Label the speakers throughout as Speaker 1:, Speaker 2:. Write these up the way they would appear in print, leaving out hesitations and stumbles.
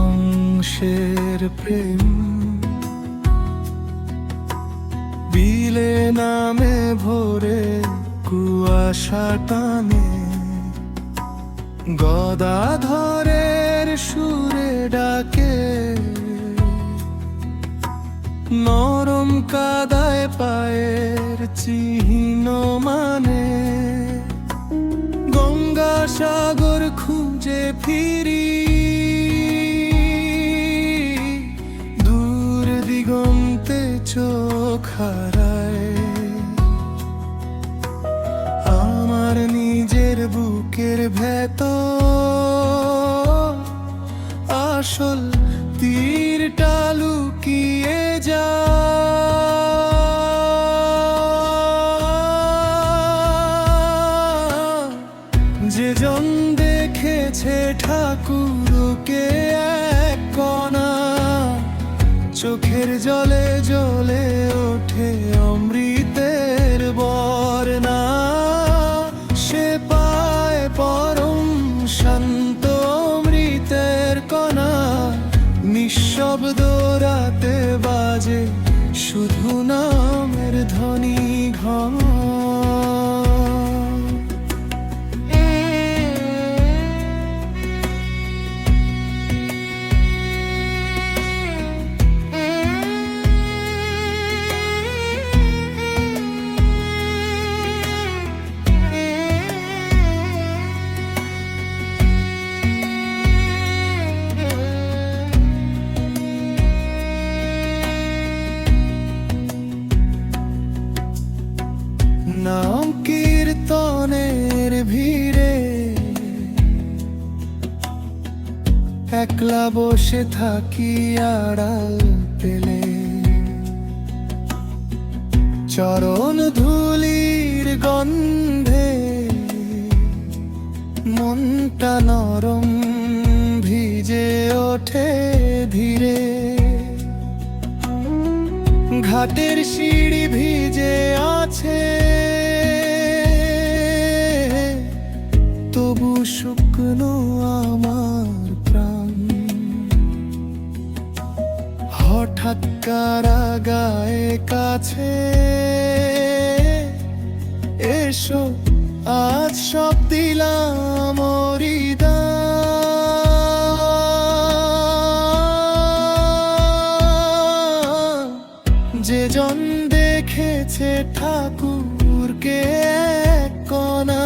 Speaker 1: পরমহংসের প্রেম বিলে নামে ভোরে কুয়াশা টানে, গদাধরের সুরে ডাকে, নরম কাদায় পায়ের চিহ্ন মানে, গঙ্গা সাগর খুঁজে ফিরি, দূর দিগন্তে চোখ হারায়, আমার নিজের বুকের ভেতর আসল তীরটা লুকিয়ে যায়। যে জন দেখেছে ঠাকুরকে এক কণা, চোখের জলে জ্বলে ওঠে অমৃতের বর্ণা, সে পায় পরম শান্ত অমৃতের কণা। নিঃশব্দ রাতে বাজে শুধু নামের ধ্বনি ঘন। নাম কীর্তনের ভিড়ে একলা বসে থাকি আড়াল পেলে, চরণ ধুলির গন্ধে মনটা নরম ভিজে ওঠে ধীরে, ঘাটের সিঁড়ি ভিজে আছে তবু শুকনো আমার প্রাণ। হঠাৎ কারা গায়ে কাছে এসো, আজ সব দিলাম হরিদান। যে জন দেখেছে ঠাকুরকে এক কণা,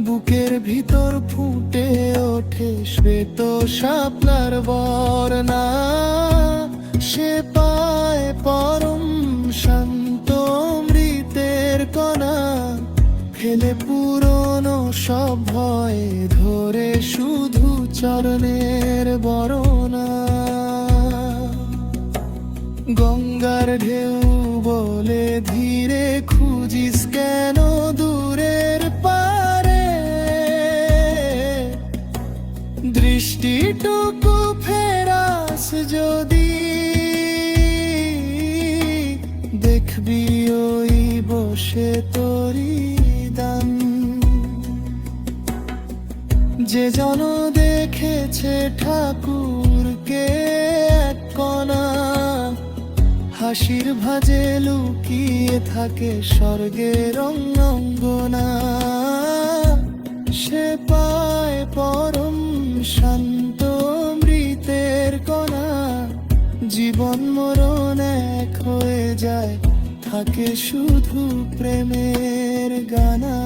Speaker 1: বুকের ভিতর ফুটে ওঠে শ্বেত শাপলার বর্ণা, সে পায় পরম শান্ত অমৃতের কণা। ফেলে পুরনো সব ভয় ধরে শুধু চরণের বরণা। গঙ্গার ঢেউ বলে ধীরে, খুঁজিস কেন দূরের পারে, দৃষ্টিটুকু ফেরাস যদি, দেখবি ওই বসে তোরি দান। যে জন দেখেছে ঠাকুরকে এক কণা, হাসির ভাঁজে লুকিয়ে থাকে স্বর্গের অঙ্গনা, সে পায় পরম শান্ত অমৃতের কণা। জীবন মরণ এক হয়ে যায়, থাকে শুধু প্রেমের গানা।